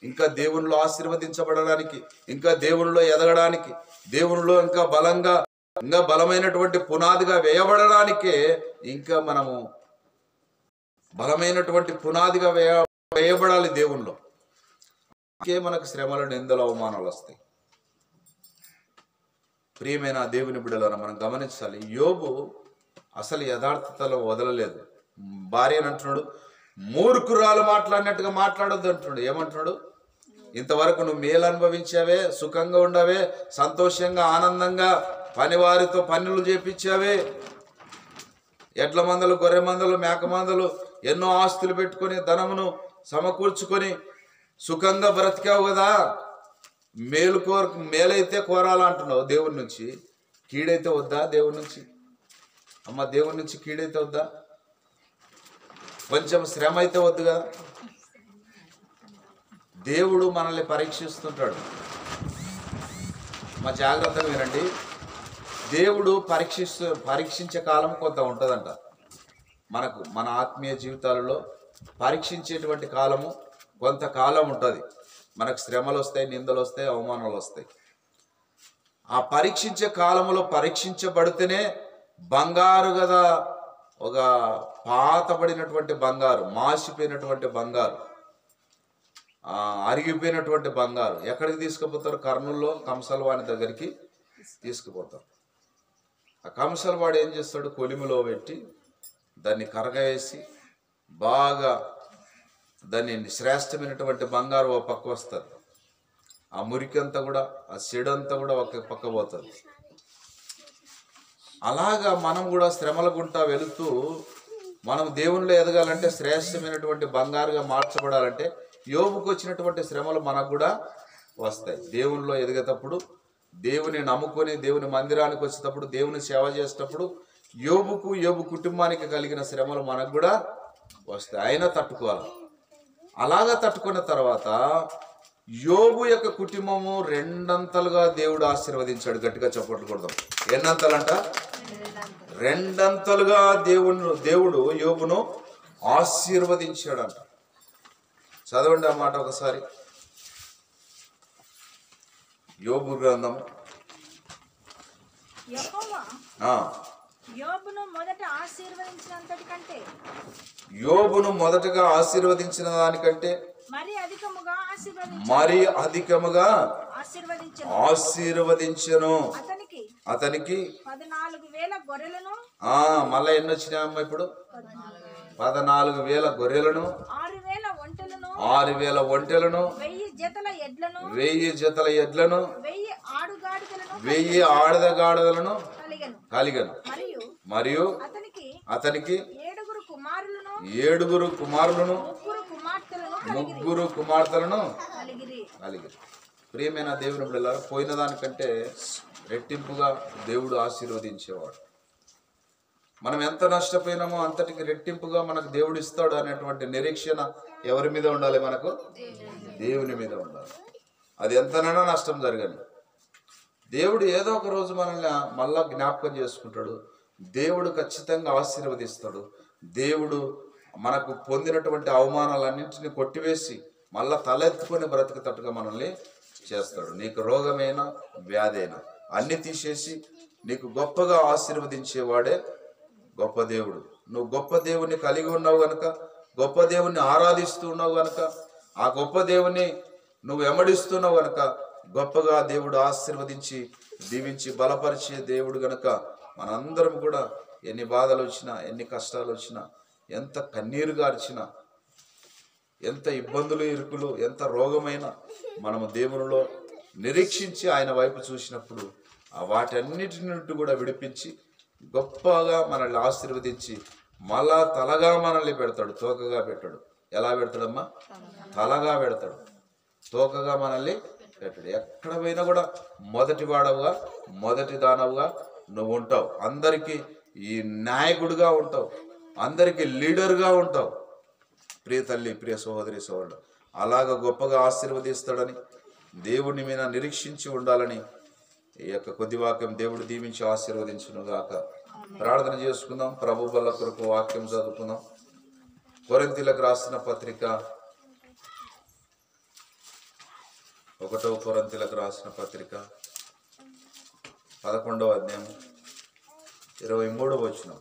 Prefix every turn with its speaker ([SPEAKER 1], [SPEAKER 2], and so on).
[SPEAKER 1] ఇంకా దేవునిలో ఆశీర్వదించబడడానికి, ఇంకా దేవునిలో ఎదగడానికి, దేవునిలో ఇంకా బలమైనటువంటి పునాదిగా వేయబడడానికే ఇంకా మనము బలమైనటువంటి పునాదిగా వేయబడాలి దేవునిలో. ఇంకే మనకు శ్రమలు, నిందలు, అవమానాలు వస్తాయి. ప్రియమైన దేవుని బిడ్డలారా, మనం గమనించాలి. యోబు అసలు యథార్థతలో వదలలేదు. భార్యను అంటున్నాడు, మూర్ఖురాలు మాట్లాడినట్టుగా మాట్లాడొద్దు అంటున్నాడు. ఏమంటున్నాడు? ఇంతవరకు నువ్వు మేలు అనుభవించావే, సుఖంగా ఉండవే, సంతోషంగా ఆనందంగా పనివారితో పనులు చేపించావే, ఎడ్ల మందలు, గొర్రె మందలు, మేక మందలు, ఎన్నో ఆస్తులు పెట్టుకొని ధనమును సమకూర్చుకొని సుఖంగా బ్రతికావు కదా. మేలైతే కోరాలంటున్నావు దేవుడి నుంచి, కీడైతే వద్దా దేవుడి నుంచి? అమ్మ, దేవుడి నుంచి కీడైతే వద్దా? కొంచెం శ్రమ అయితే వద్దు కదా? దేవుడు మనల్ని పరీక్షిస్తుంటాడు. మా జాగ్రత్తగా వినండి. దేవుడు పరీక్షించే కాలం కొంత ఉంటుందంట మనకు. మన ఆత్మీయ జీవితాలలో పరీక్షించేటువంటి కాలము కొంతకాలం ఉంటుంది. మనకు శ్రమలు వస్తాయి, నిందలు వస్తాయి, అవమానాలు వస్తాయి. ఆ పరీక్షించే కాలంలో పరీక్షించబడితేనే బంగారు కదా, ఒక పాతబడినటువంటి బంగారు, మాసిపోయినటువంటి బంగారు, అరిగిపోయినటువంటి బంగారు ఎక్కడికి తీసుకుపోతారు? కర్నూలులో కంసలవాడి దగ్గరికి తీసుకుపోతారు. ఆ కంసలవాడు ఏం చేస్తాడు? కొలిమిలో పెట్టి దాన్ని కరగవేసి బాగా దాన్ని శ్రేష్టమైనటువంటి బంగారు ఒక పక్క వస్తుంది. ఆ మురికి అంతా కూడా, ఆ చెడంతా కూడా ఒక పక్క పోతుంది. అలాగా మనం కూడా శ్రమల గుంటా వెళుతూ మనం దేవునిలో ఎదగాలంటే, శ్రేష్టమైనటువంటి బంగారుగా మార్చబడాలంటే యోబుకు వచ్చినటువంటి శ్రమలు మనకు కూడా వస్తాయి. దేవునిలో ఎదిగేటప్పుడు, దేవుని నమ్ముకొని దేవుని మందిరానికి వచ్చేటప్పుడు, దేవుని సేవ చేసేటప్పుడు యోబు కుటుంబానికి కలిగిన శ్రమలు మనకు కూడా వస్తాయి. అయినా తట్టుకోవాలి. అలాగా తట్టుకున్న తర్వాత యోబు యొక్క కుటుంబము రెండంతలుగా దేవుడు ఆశీర్వదించాడు. గట్టిగా చప్పట్లు కొడదాం. ఎన్నంతలంట? రెండంతలుగా దేవుడు యోబును ఆశీర్వదించాడంట. చదవండి ఆ మాట ఒకసారి. యోబు గ్రంథం.
[SPEAKER 2] యోబును మొదటగా ఆశీర్వదించిన దానికంటే
[SPEAKER 1] మరి అధికముగా ఆశీర్వదించను. అతనికి
[SPEAKER 2] 14,000 గొర్రెలను,
[SPEAKER 1] మళ్ళా ఎన్ని వచ్చినాయమ్మ ఇప్పుడు? 14,000 గొర్రెలను, 6,000 ఒంటెలను, 1,000 జతల ఎడ్లను, 1,000 ఆడదగాడలను కలిగను. మరియు అతనికి 7 కుమారులను, 3 కుమార్తెలను కలిగిరి. ప్రియమైన దేవుని బిడ్డలారా, పోయిన దానికంటే రెట్టింపుగా దేవుడు ఆశీర్వదించేవాడు. మనం ఎంత నష్టపోయినామో అంతటికి రెట్టింపుగా మనకు దేవుడు ఇస్తాడు అనేటువంటి నిరీక్షణ ఎవరి మీద ఉండాలి? మనకు దేవుని మీద ఉండాలి. అది ఎంతనైనా నష్టం జరగని దేవుడు ఏదో ఒక రోజు మనల్ని మళ్ళా జ్ఞాపకం చేసుకుంటాడు. దేవుడు ఖచ్చితంగా ఆశీర్వదిస్తాడు. దేవుడు మనకు పొందినటువంటి అవమానాలన్నింటినీ కొట్టివేసి మళ్ళా తలెత్తుకొని బ్రతికేటట్టుగా మనల్ని చేస్తాడు. నీకు రోగమైనా వ్యాధైనా అన్ని తీసేసి నీకు గొప్పగా ఆశీర్వదించేవాడే గొప్ప దేవుడు. నువ్వు గొప్ప దేవుని కలిగి ఉన్నావు గనక, గొప్ప దేవుణ్ణి ఆరాధిస్తూ ఉన్నావు గనక, ఆ గొప్ప దేవుని నువ్వు వెంబడిస్తున్నావు గనక గొప్పగా దేవుడు ఆశీర్వదించి దీవించి బలపరిచే దేవుడు గనక మనందరం కూడా ఎన్ని బాధలు వచ్చినా, ఎన్ని కష్టాలు వచ్చినా, ఎంత కన్నీరు గార్చినా, ఎంత ఇబ్బందులు, ఇరుకులు, ఎంత రోగమైనా మనము దేవునిలో నిరీక్షించి ఆయన వైపు చూసినప్పుడు ఆ వాటన్నిటి నుండి కూడా విడిపించి గొప్పగా మనల్ని ఆశీర్వదించి మళ్ళా తలగా మనల్ని పెడతాడు, తోకగా పెట్టాడు. ఎలా పెడతాడమ్మా? తలగా పెడతాడు, తోకగా మనల్ని పెట్టాడు. ఎక్కడ పోయినా కూడా మొదటి వాడవుగా, మొదటి దానవుగా నువ్వు ఉంటావు. అందరికీ ఈ నాయకుడిగా ఉంటావు, అందరికీ లీడర్గా ఉంటావు. ప్రియ తల్లి, ప్రియ సహోదరి, సోదరుడు, అలాగ గొప్పగా ఆశీర్వదిస్తాడని దేవుని మీద నిరీక్షించి ఉండాలని ఈ యొక్క కొద్ది వాక్యం దేవుడు దీవించి ఆశీర్వదించును గాక. ప్రార్థన చేసుకుందాం. ప్రభు బల కొరకు వాక్యం చదువుకుందాం. కొరింథీయులకు రాసిన పత్రిక 1 కొరింథీయులకు రాసిన పత్రిక 11వ అధ్యాయం 23వ వచనం.